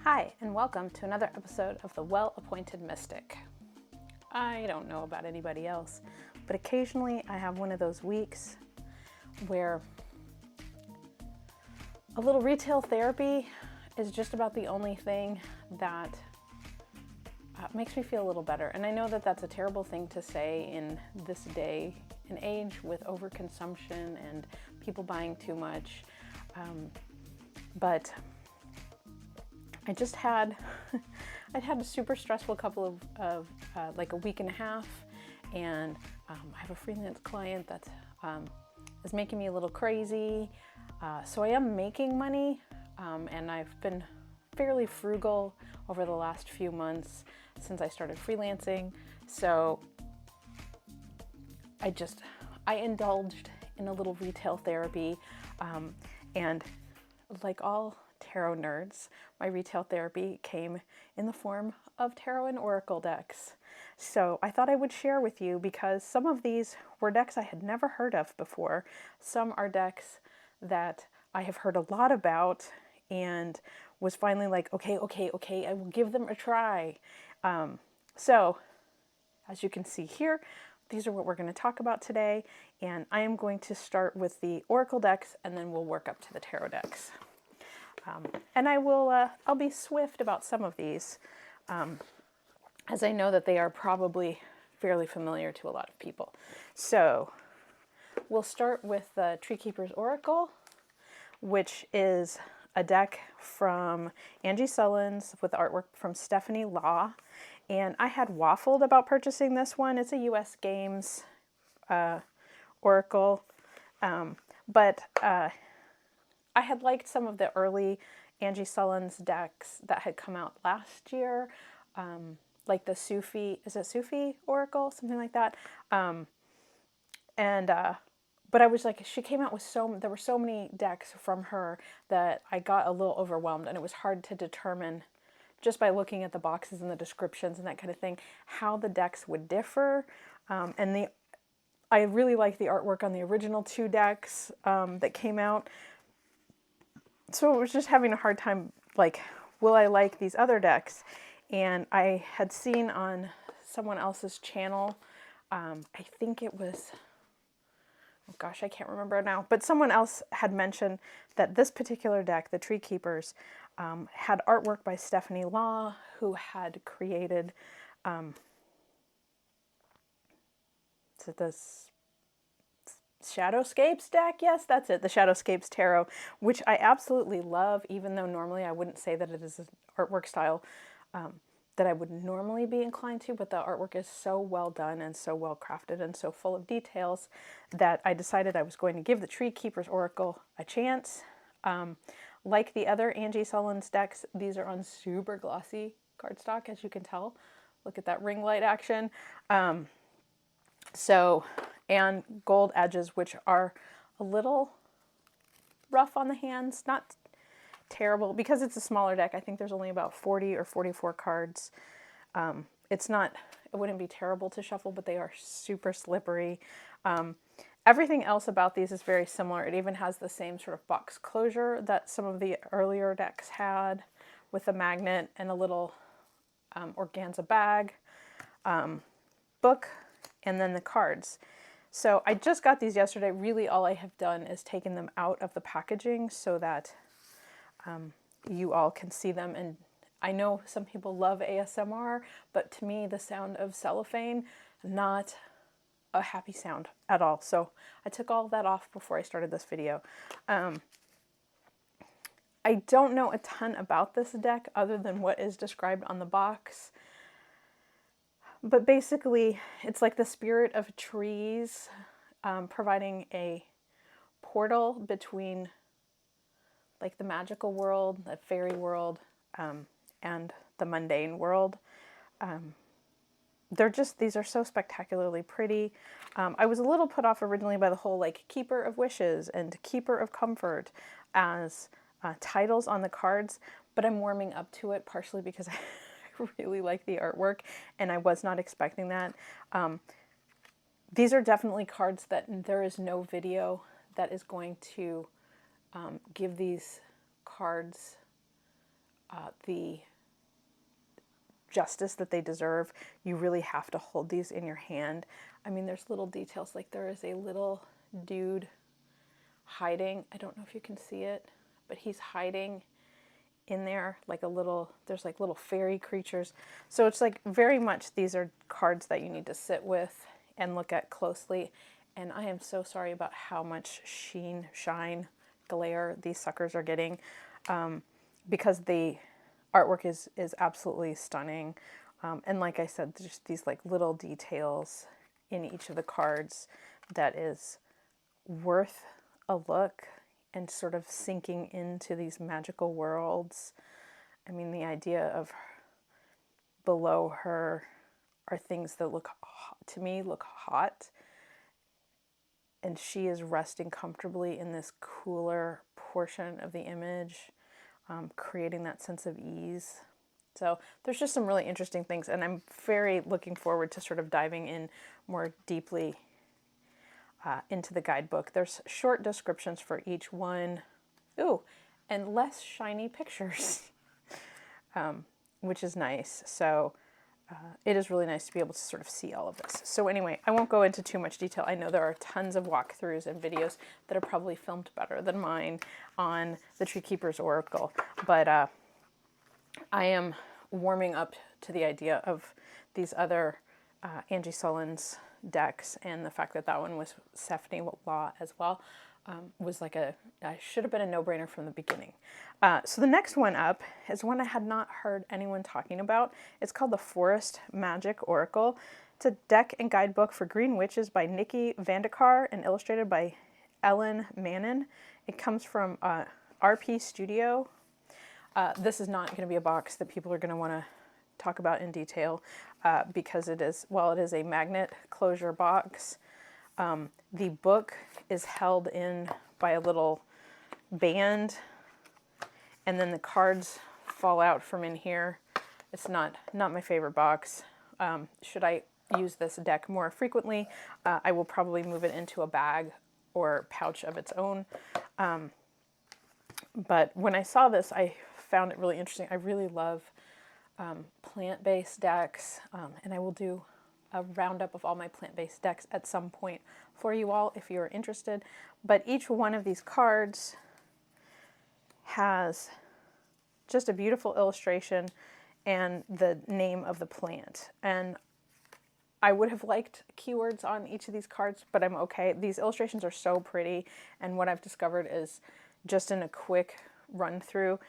Hi, and welcome to another episode of The Well-Appointed Mystic. I don't know about anybody else, but occasionally I have one of those weeks where a little retail therapy is just about the only thing that makes me feel a little better. And I know that that's a terrible thing to say in this day and age with overconsumption and people buying too much, but I just had, I'd had a super stressful couple of like a week and a half, and I have a freelance client that is making me a little crazy. So I am making money, and I've been fairly frugal over the last few months since I started freelancing. So I indulged in a little retail therapy, and like all tarot nerds, my retail therapy came in the form of tarot and oracle decks. So I thought I would share with you because some of these were decks I had never heard of before. Some are decks that I have heard a lot about and was finally like, okay, I will give them a try. So as you can see here, these are what we're going to talk about today. And I am going to start with the oracle decks and then we'll work up to the tarot decks. And I'll be swift about some of these, as I know that they are probably fairly familiar to a lot of people. So we'll start with the Tree Keeper's Oracle, which is a deck from Angie Sullins with artwork from Stephanie Law. And I had waffled about purchasing this one. It's a US Games Oracle, but I had liked some of the early Angie Sullins decks that had come out last year, like the Sufi, is it Sufi Oracle? Something like that. But I was like, she came out with there were so many decks from her that I got a little overwhelmed, and it was hard to determine just by looking at the boxes and the descriptions and that kind of thing, how the decks would differ. I really like the artwork on the original two decks that came out. So it was just having a hard time, like, will I like these other decks? And I had seen on someone else's channel, I think it was, oh gosh, I can't remember now, but someone else had mentioned that this particular deck, the Tree Keepers, had artwork by Stephanie Law, who had created, is it this Shadowscapes deck? Yes, that's it, the Shadowscapes Tarot, which I absolutely love, even though normally I wouldn't say that it is an artwork style that I would normally be inclined to, but the artwork is so well done and so well crafted and so full of details that I decided I was going to give the Tree Keeper's Oracle a chance. Like the other Angie Sullins decks, these are on super glossy cardstock, as you can tell. Look at that ring light action. And gold edges, which are a little rough on the hands, not terrible, because it's a smaller deck. I think there's only about 40 or 44 cards. It wouldn't be terrible to shuffle, but they are super slippery. Everything else about these is very similar. It even has the same sort of box closure that some of the earlier decks had, with a magnet and a little organza bag, book, and then the cards. So I just got these yesterday. Really all I have done is taken them out of the packaging so that you all can see them. And I know some people love ASMR, but to me the sound of cellophane, not a happy sound at all. So I took all of that off before I started this video. I don't know a ton about this deck other than what is described on the box. But basically, it's like the spirit of trees, providing a portal between like the magical world, the fairy world, and the mundane world. These are so spectacularly pretty. I was a little put off originally by the whole like Keeper of Wishes and Keeper of Comfort as titles on the cards, but I'm warming up to it partially because I really like the artwork and I was not expecting that. These are definitely cards that there is no video that is going to give these cards the justice that they deserve, you really have to hold these in your hand. I mean, there's little details, like there is a little dude hiding. I don't know if you can see it, but he's hiding in there like a little, there's like little fairy creatures. So it's like very much these are cards that you need to sit with and look at closely. And I am so sorry about how much sheen, shine, glare these suckers are getting, because the artwork is absolutely stunning. And like I said, just these like little details in each of the cards that is worth a look and sort of sinking into these magical worlds. I mean, the idea of below her are things that look, to me, look hot. And she is resting comfortably in this cooler portion of the image, creating that sense of ease. So there's just some really interesting things, and I'm very looking forward to sort of diving in more deeply into the guidebook. There's short descriptions for each one. Ooh, and less shiny pictures, which is nice. So it is really nice to be able to sort of see all of this. So anyway, I won't go into too much detail. I know there are tons of walkthroughs and videos that are probably filmed better than mine on the Tree Keeper's Oracle, but I am warming up to the idea of these other Angie Sullins decks, and the fact that that one was Stephanie Law as well was like should have been a no-brainer from the beginning. So the next one up is one I had not heard anyone talking about. It's called the Forest Magic Oracle. It's a deck and guidebook for Green Witches by Nikki Vandekar and illustrated by Ellen Mannon. It comes from RP Studio. This is not going to be a box that people are going to want to talk about in detail because it is, while it is a magnet closure box, the book is held in by a little band, and then the cards fall out from in here. It's not my favorite box. Should I use this deck more frequently, I will probably move it into a bag or pouch of its own. But when I saw this, I found it really interesting. I really love plant-based decks, and I will do a roundup of all my plant-based decks at some point for you all if you're interested. But each one of these cards has just a beautiful illustration and the name of the plant. And I would have liked keywords on each of these cards, but I'm okay. These illustrations are so pretty, and what I've discovered is, just in a quick run through,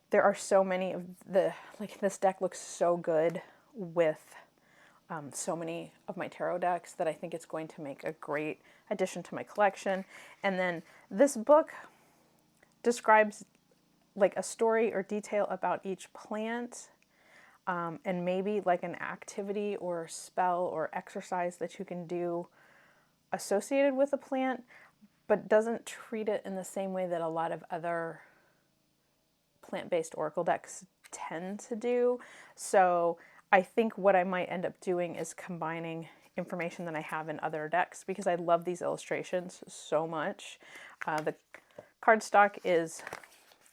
there are so many of this deck looks so good with so many of my tarot decks that I think it's going to make a great addition to my collection. And then this book describes like a story or detail about each plant, and maybe like an activity or spell or exercise that you can do associated with a plant, but doesn't treat it in the same way that a lot of other plant-based oracle decks tend to do. So I think what I might end up doing is combining information that I have in other decks, because I love these illustrations so much. The cardstock is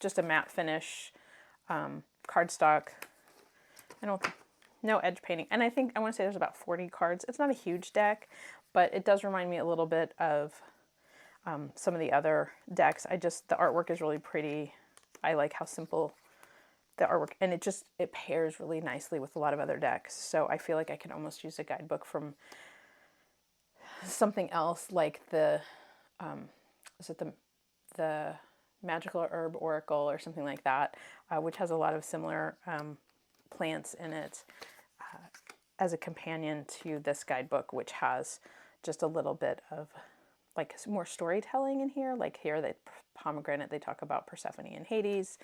just a matte finish cardstock. No edge painting. And I think, I want to say there's about 40 cards. It's not a huge deck, but it does remind me a little bit of some of the other decks. The artwork is really pretty. I like how simple the artwork, and it pairs really nicely with a lot of other decks. So I feel like I can almost use a guidebook from something else, like the Magical Herb Oracle or something like that, which has a lot of similar plants in it, as a companion to this guidebook, which has just a little bit of like more storytelling in here. Like here, the pomegranate, they talk about Persephone and Hades.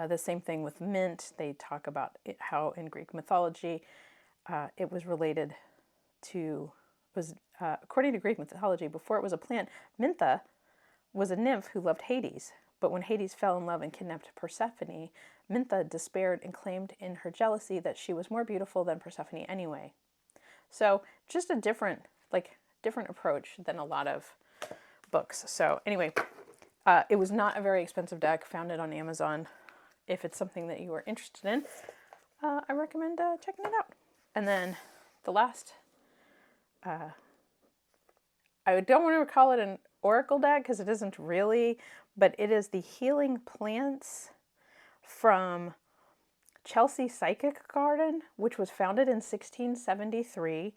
The same thing with mint. They talk about how in Greek mythology it was related to, according to Greek mythology, before it was a plant, Mintha was a nymph who loved Hades. But when Hades fell in love and kidnapped Persephone, Mintha despaired and claimed in her jealousy that she was more beautiful than Persephone anyway. So just a different approach than a lot of books. So anyway, It was not a very expensive deck. Found it on Amazon. If it's something that you are interested in, I recommend checking it out. And then the last, I don't want to call it an oracle deck because it isn't really, but it is the Healing Plants from Chelsea Psychic Garden, which was founded in 1673.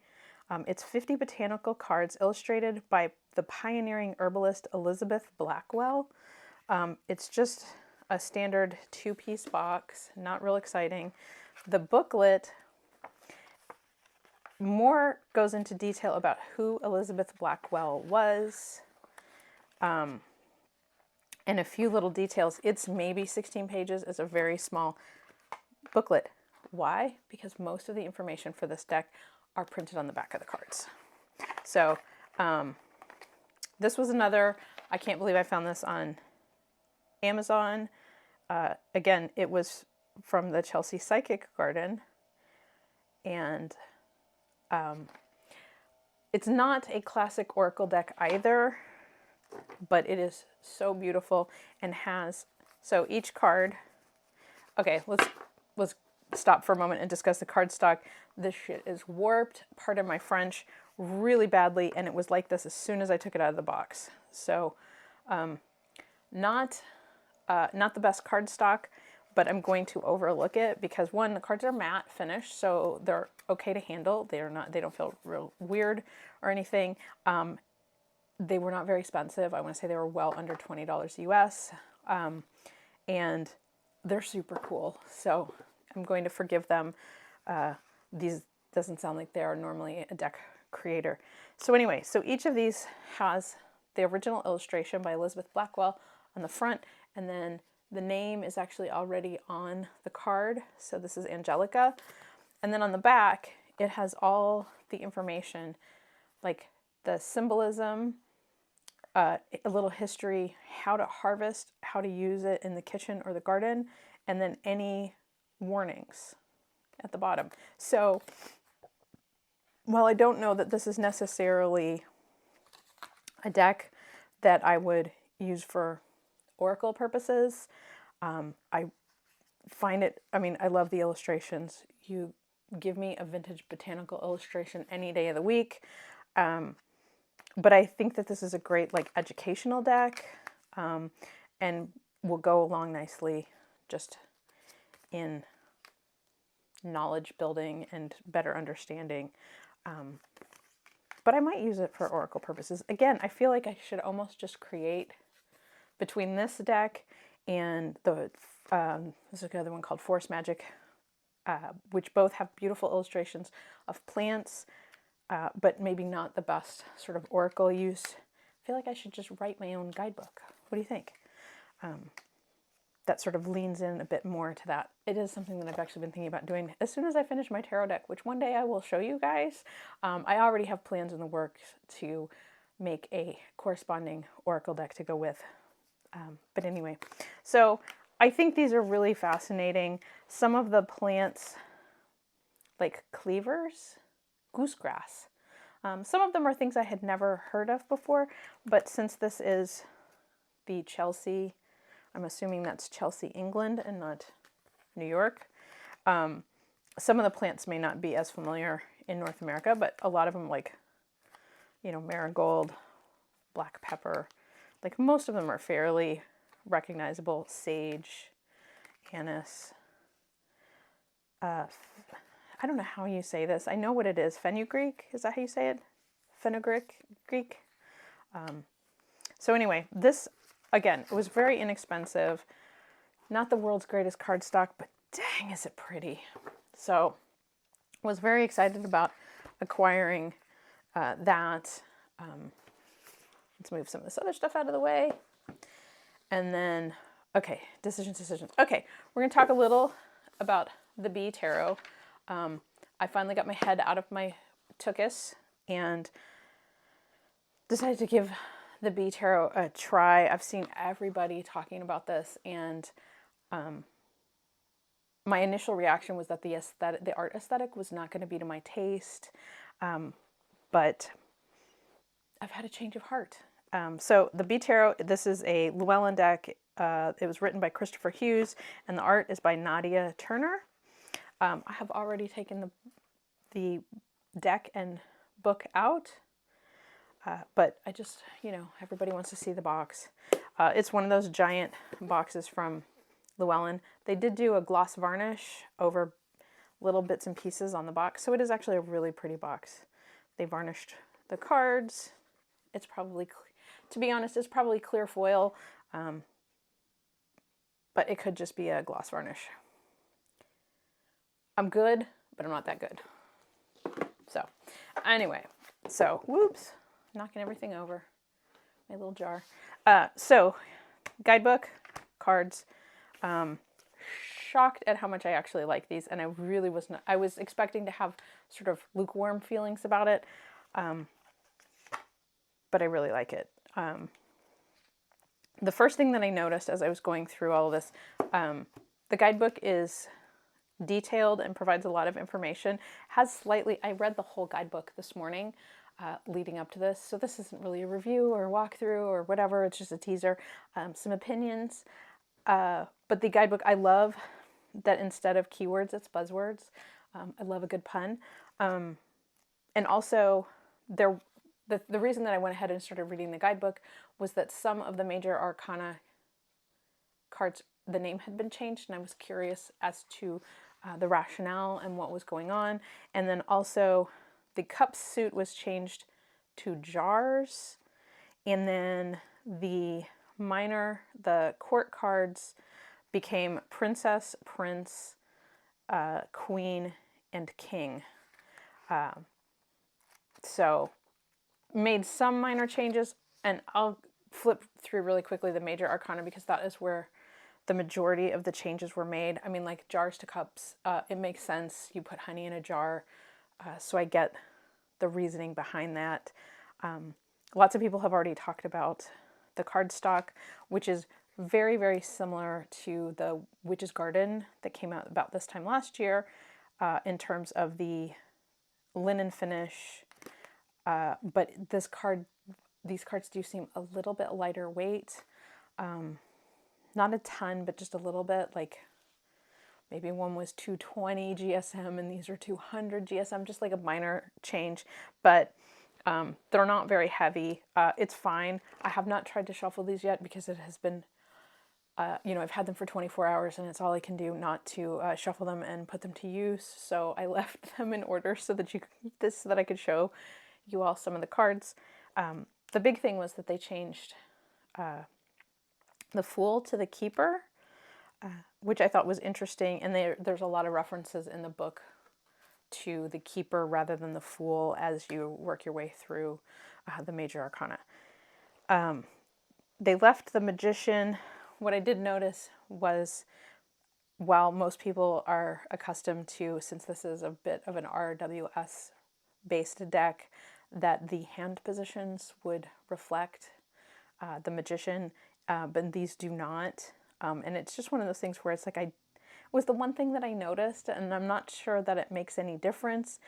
It's 50 botanical cards illustrated by the pioneering herbalist Elizabeth Blackwell. It's just a standard 2-piece box, not real exciting. The booklet more goes into detail about who Elizabeth Blackwell was, and a few little details. It's maybe 16 pages. It's a very small booklet. Why? Because most of the information for this deck are printed on the back of the cards. So this was another, I can't believe I found this on Amazon. Again, it was from the Chelsea Psychic Garden, and it's not a classic oracle deck either, but it is so beautiful and has, so each card, okay, let's stop for a moment and discuss the cardstock. This shit is warped, pardon my French, really badly, and it was like this as soon as I took it out of the box. So not the best cardstock, but I'm going to overlook it because, one, the cards are matte finish, so they're okay to handle. They don't feel real weird or anything. They were not very expensive. I want to say they were well under $20 US, and they're super cool. So I'm going to forgive them. These doesn't sound like they are normally a deck creator. So anyway, so each of these has the original illustration by Elizabeth Blackwell on the front, and then the name is actually already on the card. So this is Angelica. And then on the back, it has all the information, like the symbolism, a little history, how to harvest, how to use it in the kitchen or the garden, and then any warnings at the bottom. So while I don't know that this is necessarily a deck that I would use for oracle purposes, I find it, I mean, I love the illustrations. You give me a vintage botanical illustration any day of the week. But I think that this is a great like educational deck, and will go along nicely just in knowledge building and better understanding. But I might use it for oracle purposes. Again, I feel like I should almost just create between this deck and the there's another one called Force Magic, which both have beautiful illustrations of plants, but maybe not the best sort of oracle use. I feel like I should just write my own guidebook. What do you think? That sort of leans in a bit more to that. It is something that I've actually been thinking about doing as soon as I finish my tarot deck, which one day I will show you guys. I already have plans in the works to make a corresponding oracle deck to go with. But anyway, so I think these are really fascinating. Some of the plants, like cleavers, goosegrass. Some of them are things I had never heard of before, but since this is the Chelsea, I'm assuming that's Chelsea, England, and not New York. Some of the plants may not be as familiar in North America, but a lot of them, like, you know, marigold, black pepper, like most of them are fairly recognizable. Sage, anise. I don't know how you say this. I know what it is. Fenugreek, is that how you say it? Fenugreek. So anyway, this, again, it was very inexpensive. Not the world's greatest cardstock, but dang, is it pretty. So I was very excited about acquiring that. Let's move some of this other stuff out of the way. And then, okay, decisions. Okay, we're going to talk a little about the Bee Tarot. I finally got my head out of my tuchus and decided to give the Bee Tarot a try. I've seen everybody talking about this, and my initial reaction was that the art aesthetic was not going to be to my taste, but I've had a change of heart. So the B Tarot, this is a Llewellyn deck. It was written by Christopher Hughes, and the art is by Nadia Turner. I have already taken the deck and book out, but I just, everybody wants to see the box. It's one of those giant boxes from Llewellyn. They did do a gloss varnish over little bits and pieces on the box, so it is actually a really pretty box. They varnished the cards. It's probably, to be honest, it's probably clear foil, but it could just be a gloss varnish. I'm good, but I'm not that good. So, anyway, whoops, knocking everything over. My little jar. So, guidebook, cards. Shocked at how much I actually like these, and I really was not. I was expecting to have sort of lukewarm feelings about it, but I really like it. The first thing that I noticed as I was going through all of this, the guidebook is detailed and provides a lot of information. I read the whole guidebook this morning leading up to this, so this isn't really a review or a walkthrough or whatever, it's just a teaser, some opinions. But the guidebook, I love that instead of keywords, it's buzzwords. I love a good pun. And also, the reason that I went ahead and started reading the guidebook was that some of the major arcana cards, the name had been changed, and I was curious as to the rationale and what was going on. And then also, the cup suit was changed to jars, and then the court cards became princess, prince, queen, and king. So made some minor changes, and I'll flip through really quickly the major arcana because that is where the majority of the changes were made. I mean, like jars to cups, it makes sense. You put honey in a jar, so I get the reasoning behind that. Lots of people have already talked about the cardstock, which is very, very similar to the Witch's Garden that came out about this time last year in terms of the linen finish. But these cards do seem a little bit lighter weight. Not a ton, but just a little bit. Like maybe one was 220 GSM and these are 200 GSM, just like a minor change. But they're not very heavy. It's fine. I have not tried to shuffle these yet because it has been, I've had them for 24 hours and it's all I can do not to shuffle them and put them to use. So I left them in order so that I could show you all some of the cards. The big thing was that they changed the Fool to the Keeper, which I thought was interesting. And there's a lot of references in the book to the Keeper rather than the Fool as you work your way through the major arcana. They left the Magician. What I did notice was, while most people are accustomed to, since this is a bit of an RWS based deck, that the hand positions would reflect the Magician, but these do not. And it's just one of those things where it's like was the one thing that I noticed, and I'm not sure that it makes any difference.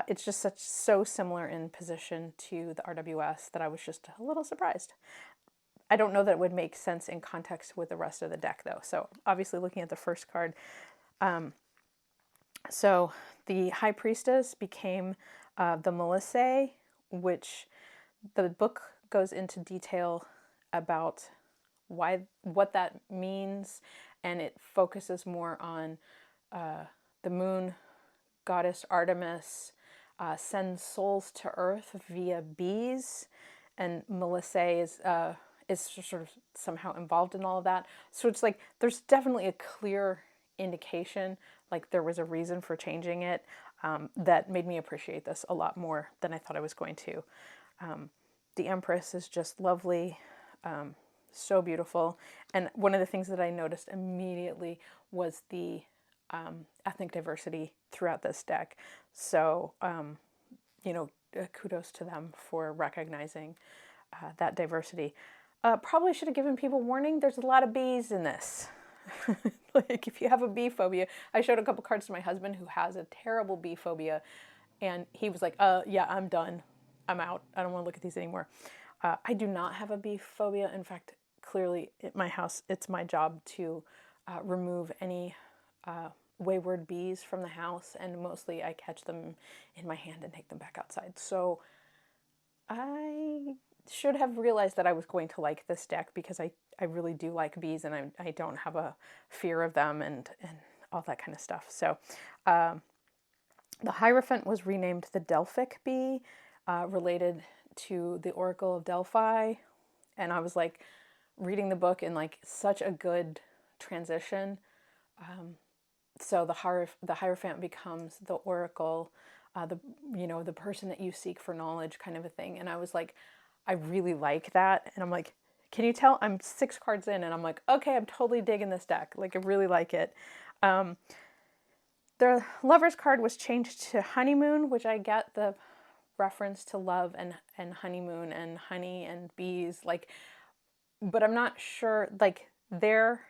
It's just so similar in position to the RWS that I was just a little surprised. I don't know that it would make sense in context with the rest of the deck, though. So obviously looking at the first card, so the High Priestess became the Melissae, which the book goes into detail about what that means, and it focuses more on the moon goddess Artemis sends souls to Earth via bees, and Melissae is sort of somehow involved in all of that. So it's like there's definitely a clear indication, like there was a reason for changing it, that made me appreciate this a lot more than I thought I was going to. The Empress is just lovely. So beautiful. And one of the things that I noticed immediately was the ethnic diversity throughout this deck. So, kudos to them for recognizing that diversity. Probably should have given people warning. There's a lot of bees in this. Like if you have a bee phobia, I showed a couple cards to my husband who has a terrible bee phobia, and he was like, yeah, I'm done. I'm out. I don't want to look at these anymore. I do not have a bee phobia. In fact, clearly at my house, it's my job to remove any wayward bees from the house, and mostly I catch them in my hand and take them back outside. So I should have realized that I was going to like this deck because I really do like bees, and I don't have a fear of them and all that kind of stuff. So the Hierophant was renamed the Delphic bee, related to the Oracle of Delphi. And I was like reading the book in like such a good transition. So the Hierophant becomes the Oracle, the person that you seek for knowledge, kind of a thing. And I was like, I really like that. And I'm like, can you tell? I'm 6 cards in, and I'm like, okay, I'm totally digging this deck. Like, I really like it. The Lover's card was changed to Honeymoon, which I get the reference to love and honeymoon and honey and bees, like, but I'm not sure, like, their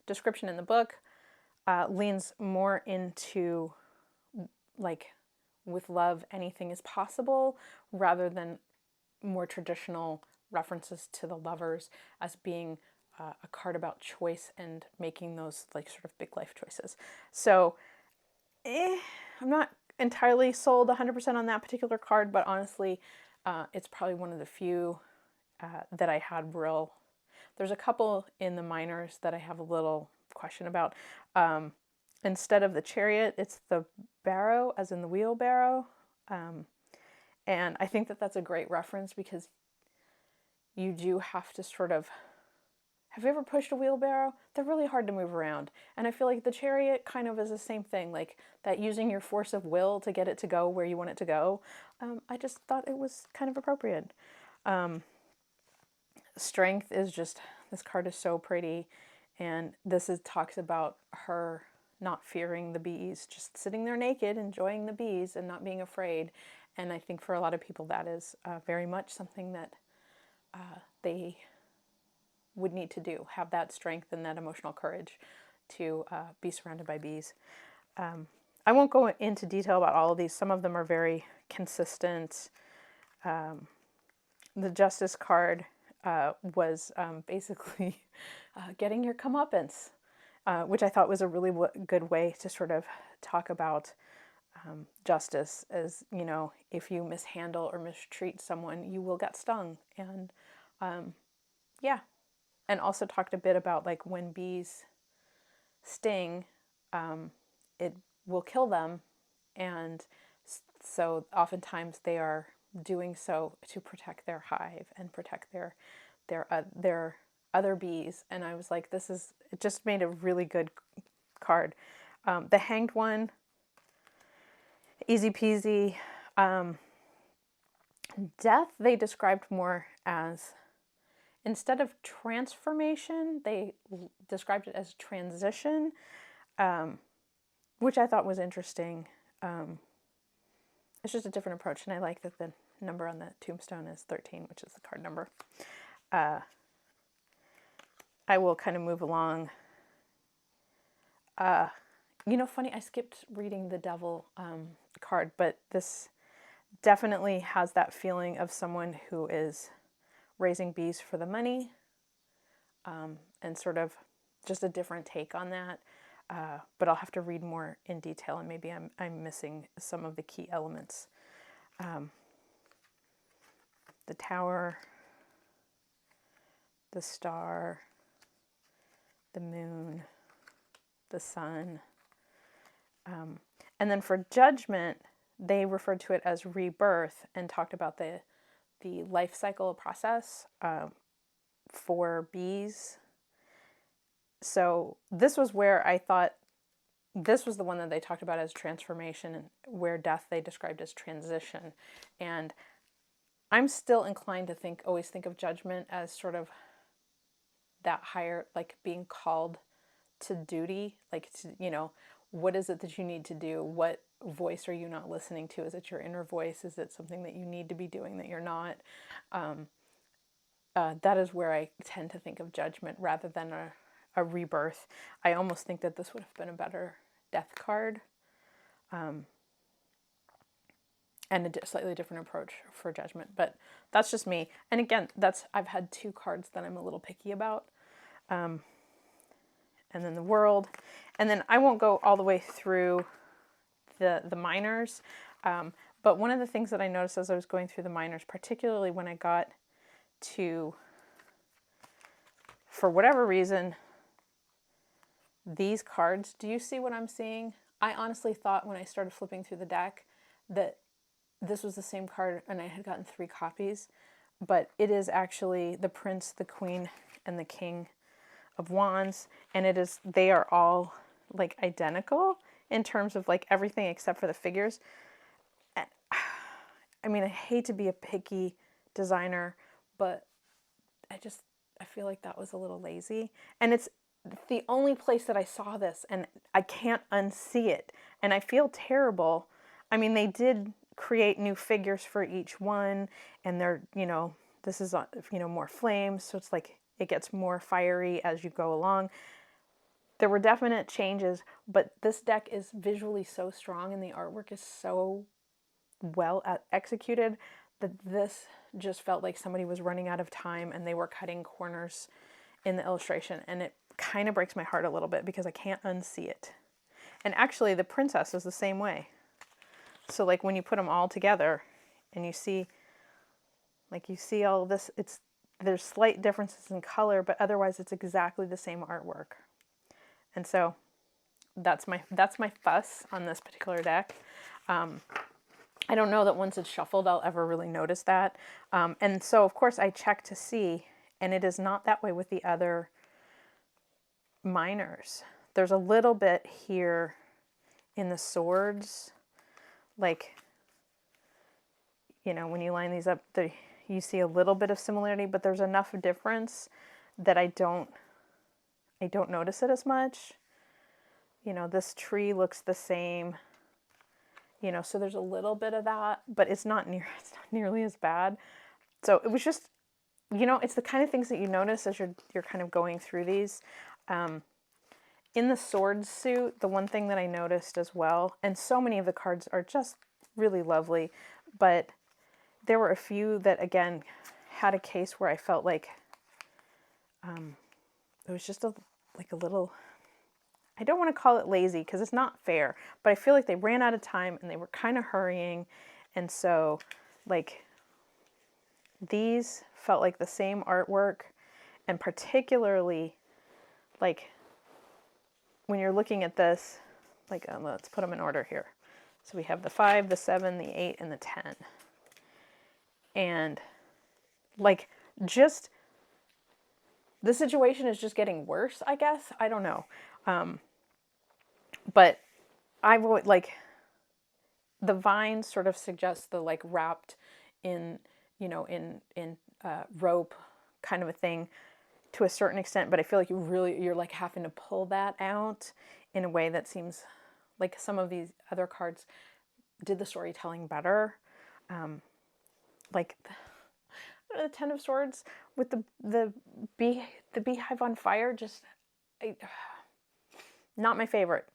description in the book leans more into, like, with love, anything is possible, rather than more traditional references to the Lovers as being a card about choice and making those, like, sort of big life choices. So, I'm not entirely sold 100% on that particular card, but honestly, it's probably one of the few that I had real. There's a couple in the minors that I have a little question about. Instead of the Chariot, it's the barrow, as in the wheelbarrow. And I think that that's a great reference because you do have to sort of. Have you ever pushed a wheelbarrow? They're really hard to move around. And I feel like the Chariot kind of is the same thing, like that using your force of will to get it to go where you want it to go. I just thought it was kind of appropriate. Strength is just, this card is so pretty. And talks about her not fearing the bees, just sitting there naked, enjoying the bees and not being afraid. And I think for a lot of people that is very much something that they would need to do, have that strength and that emotional courage to be surrounded by bees. I won't go into detail about all of these. Some of them are very consistent. The Justice card was basically getting your comeuppance, which I thought was a really good way to sort of talk about justice as, if you mishandle or mistreat someone, you will get stung. And yeah. And also talked a bit about, like, when bees sting, it will kill them. And so oftentimes they are doing so to protect their hive and protect their other bees. And I was like, it just made a really good card. The Hanged One, easy peasy. Death, they described more as, instead of transformation, they described it as transition, which I thought was interesting. It's just a different approach, and I like that the number on the tombstone is 13, which is the card number. I will kind of move along. Funny, I skipped reading the Devil card, but this definitely has that feeling of someone who is raising bees for the money, and sort of just a different take on that. But I'll have to read more in detail, and maybe I'm missing some of the key elements. The Tower, the Star, the Moon, the Sun. And then for Judgment, they referred to it as rebirth and talked about the life cycle process for bees. So this was where I thought, this was the one that they talked about as transformation, and where Death they described as transition. And I'm still inclined to always think of Judgment as sort of that higher, like being called to duty, like to, what is it that you need to do? What voice are you not listening to? Is it your inner voice? Is it something that you need to be doing that you're not? That is where I tend to think of Judgment rather than a rebirth. I almost think that this would have been a better Death card. And and a slightly different approach for Judgment. But that's just me. And again, I've had 2 cards that I'm a little picky about. And then the World. And then I won't go all the way through the minors. But one of the things that I noticed as I was going through the minors, particularly when I got to, for whatever reason, these cards, do you see what I'm seeing? I honestly thought when I started flipping through the deck that this was the same card and I had gotten 3 copies, but it is actually the Prince, the Queen, and the King of Wands, and they are all like identical in terms of like everything except for the figures. I mean, I hate to be a picky designer, but I feel like that was a little lazy. And it's the only place that I saw this, and I can't unsee it. And I feel terrible. I mean, they did create new figures for each one, and they're, this is, more flames. So it's like it gets more fiery as you go along. There were definite changes, but this deck is visually so strong and the artwork is so well executed that this just felt like somebody was running out of time and they were cutting corners in the illustration, and it kind of breaks my heart a little bit because I can't unsee it. And actually the Princess is the same way. So like when you put them all together and you see all of this, there's slight differences in color, but otherwise it's exactly the same artwork. And so that's my fuss on this particular deck. I don't know that once it's shuffled, I'll ever really notice that. And so, of course, I check to see, and it is not that way with the other minors. There's a little bit here in the swords, like, when you line these up, you see a little bit of similarity, but there's enough difference that I don't notice it as much. This tree looks the same. So there's a little bit of that, but it's not nearly as bad. So it was just, it's the kind of things that you notice as you're kind of going through these. In the sword suit, the one thing that I noticed as well, and so many of the cards are just really lovely, but there were a few that, again, had a case where I felt like it was just a little, I don't want to call it lazy because it's not fair, but I feel like they ran out of time and they were kind of hurrying. And so like these felt like the same artwork, and particularly like when you're looking at this, like let's put them in order here. So we have the 5, the 7, the 8, and the 10. And like just the situation is just getting worse, I guess. I don't know. But I would like the vines sort of suggest the like wrapped in, in rope kind of a thing to a certain extent. But I feel like you're like having to pull that out in a way that seems like some of these other cards did the storytelling better. Like the 10 of Swords with the beehive on fire, not my favorite.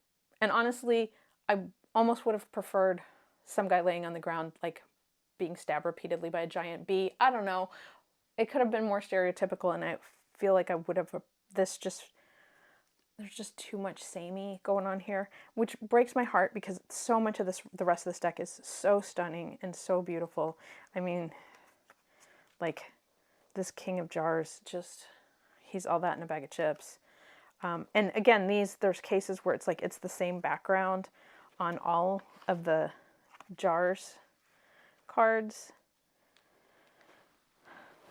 And honestly, I almost would have preferred some guy laying on the ground, like being stabbed repeatedly by a giant bee. I don't know. It could have been more stereotypical, and I feel like I would have, there's just too much samey going on here, which breaks my heart because so much of the rest of this deck is so stunning and so beautiful. I mean, like this King of Jars, he's all that in a bag of chips. And again, there's cases where it's like it's the same background on all of the Jars cards,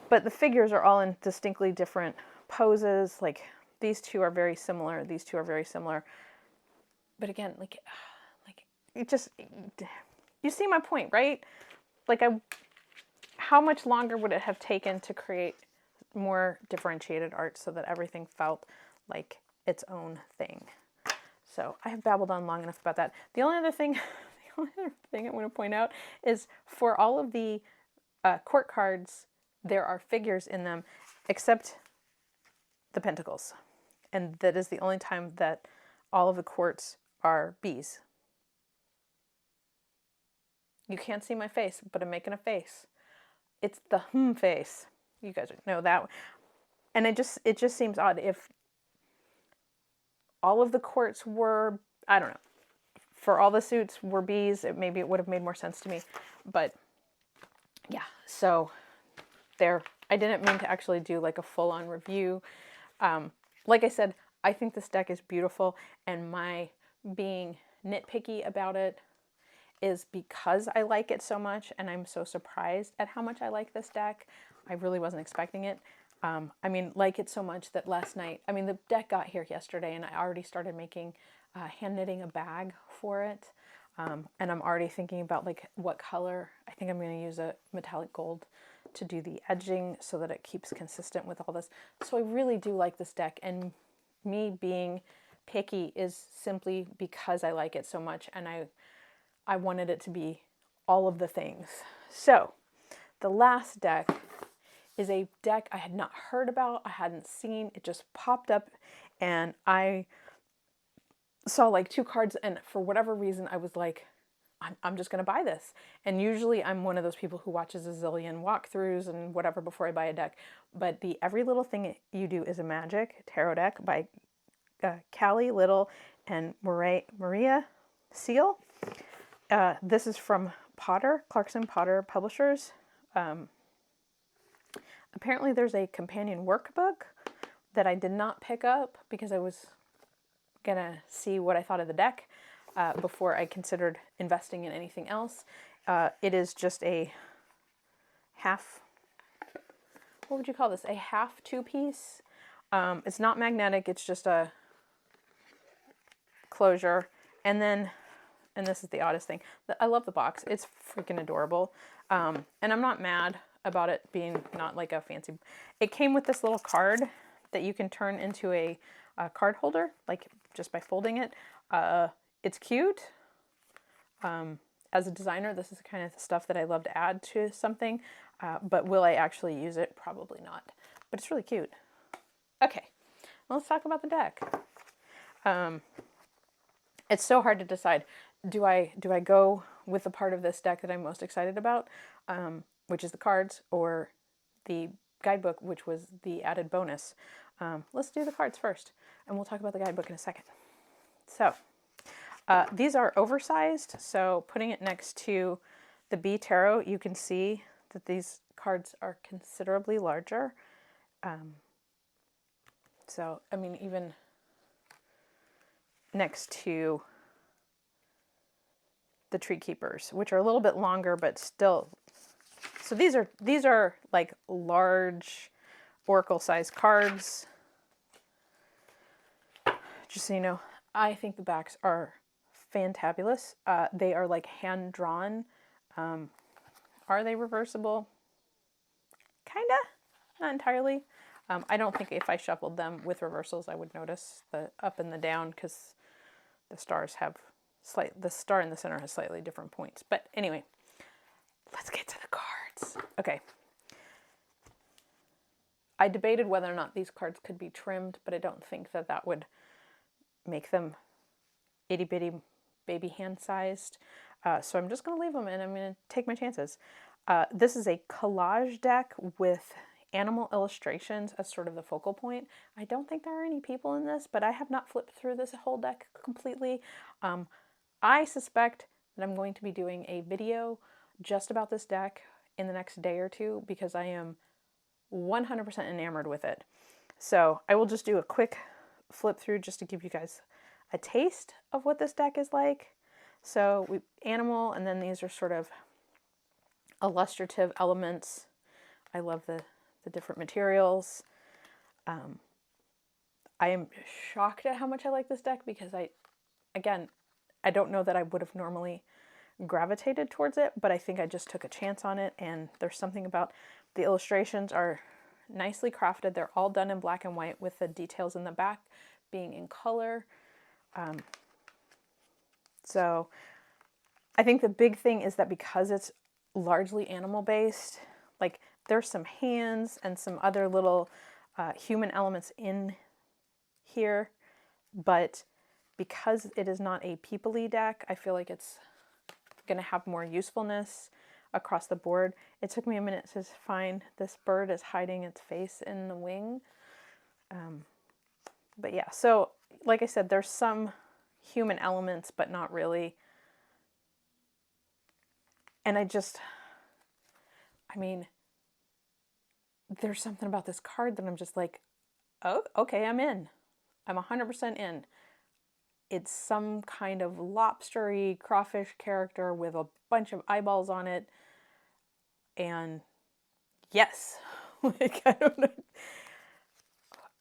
but the figures are all in distinctly different poses. Like these two are very similar. These two are very similar. But again, like it just, you see my point, right? Like how much longer would it have taken to create more differentiated art so that everything felt like its own thing? So I have babbled on long enough about that. The only other thing I want to point out is for all of the court cards, there are figures in them, except the pentacles. And that is the only time that all of the courts are bees. You can't see my face, but I'm making a face. It's the face. You guys know that. And it just seems odd if all of the courts were, I don't know, for all the suits were Bs, maybe it would have made more sense to me. But yeah, so there. I didn't mean to actually do like a full-on review. Like I said, I think this deck is beautiful, and my being nitpicky about it is because I like it so much, and I'm so surprised at how much I like this deck. I really wasn't expecting it. I mean, like it so much that last night, I mean, the deck got here yesterday, and I already started making, hand knitting a bag for it. And I'm already thinking about like what color. I think I'm going to use a metallic gold to do the edging so that it keeps consistent with all this. So I really do like this deck, and me being picky is simply because I like it so much, and I wanted it to be all of the things. So the last deck is a deck I had not heard about, I hadn't seen. It just popped up, and I saw like 2 cards, and for whatever reason I was like, I'm just going to buy this. And usually I'm one of those people who watches a zillion walkthroughs and whatever before I buy a deck. But the Every Little Thing You Do is a Magic tarot deck by Callie Little and Maria Seal. This is from Potter, Clarkson Potter Publishers. Apparently there's a companion workbook that I did not pick up because I was going to see what I thought of the deck before I considered investing in anything else. It is just a half, what would you call this? A half 2-piece. It's not magnetic, it's just a closure. And then, and this is the oddest thing, I love the box. It's freaking adorable. And I'm not mad about it being not like a fancy, it came with this little card that you can turn into a card holder, like just by folding it. It's cute. As a designer, this is the kind of stuff that I love to add to something, but will I actually use it? Probably not, but it's really cute. Okay, let's talk about the deck. It's so hard to decide. Do I go with the part of this deck that I'm most excited about, which is the cards, or the guidebook, which was the added bonus? Let's do the cards first, and we'll talk about the guidebook in a second. So these are oversized, so putting it next to the B Tarot, you can see that these cards are considerably larger. So, I mean, even next to the Tree Keepers, which are a little bit longer, but still. So these are like large Oracle-sized cards. Just so you know, I think the backs are fantabulous. They are like hand-drawn. Are they reversible? Kinda, not entirely. I don't think if I shuffled them with reversals I would notice the up and the down, because the stars have the star in the center has slightly different points. But anyway, let's get to the cards. Okay. I debated whether or not these cards could be trimmed, but I don't think that that would make them itty bitty baby hand sized. So I'm just going to leave them, and I'm going to take my chances. This is a collage deck with animal illustrations as sort of the focal point. I don't think there are any people in this, but I have not flipped through this whole deck completely. I suspect that I'm going to be doing a video just about this deck in the next day or two, because I am 100% enamored with it. So I will just do a quick flip through just to give you guys a taste of what this deck is like. So we animal, and then these are sort of illustrative elements. I love the different materials. I am shocked at how much I like this deck, because I don't know that I would have normally gravitated towards it, but I think I just took a chance on it, and there's something about the illustrations are nicely crafted. They're all done in black and white with the details in the back being in color. So I think the big thing is that because it's largely animal based, like there's some hands and some other little human elements in here, but because it is not a people-y deck, I feel like it's going to have more usefulness across the board. It took me a minute to find this bird is hiding its face in the wing. But yeah, so like I said, there's some human elements, but not really. And I mean, there's something about this card that I'm just like, oh, okay, I'm in. I'm 100% in. It's some kind of lobstery crawfish character with a bunch of eyeballs on it. And yes, like, I don't know.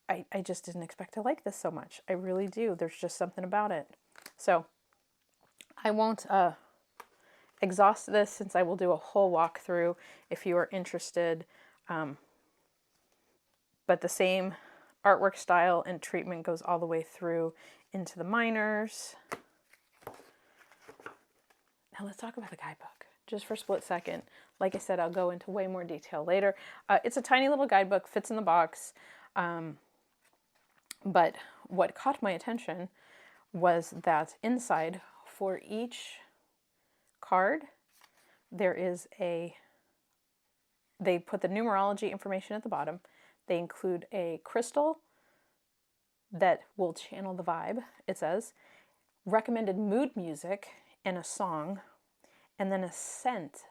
I just didn't expect to like this so much. I really do. There's just something about it. So I won't exhaust this, since I will do a whole walkthrough if you are interested. But the same artwork style and treatment goes all the way through into the minors. Now let's talk about the guidebook, just for a split second. Like I said, I'll go into way more detail later. It's a tiny little guidebook, fits in the box. But what caught my attention was that inside, for each card, there is they put the numerology information at the bottom. They include a crystal that will channel the vibe, it says, recommended mood music and a song, and then a scent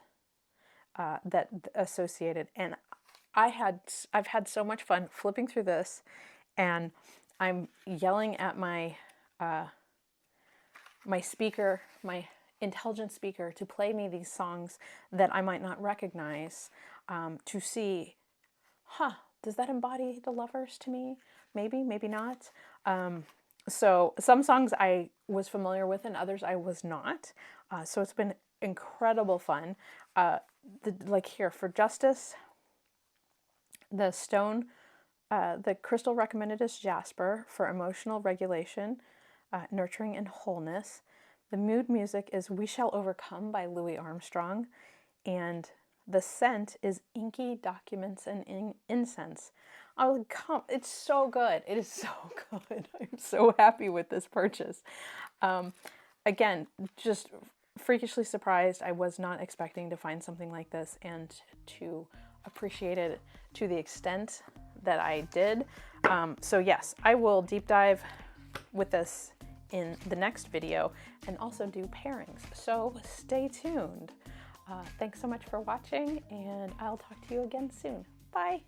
that associated. And I've had so much fun flipping through this, and I'm yelling at my my speaker, my intelligent speaker, to play me these songs that I might not recognize, to see, does that embody the Lovers to me? Maybe, maybe not. So some songs I was familiar with and others I was not. So it's been incredible fun. Like here, for Justice, the stone, the crystal recommended is jasper for emotional regulation, nurturing, and wholeness. The mood music is We Shall Overcome by Louis Armstrong. And the scent is Inky Documents and Incense. It's so good. It is so good. I'm so happy with this purchase. Again, just freakishly surprised. I was not expecting to find something like this and to appreciate it to the extent that I did. So yes, I will deep dive with this in the next video and also do pairings. So stay tuned. Thanks so much for watching, and I'll talk to you again soon. Bye.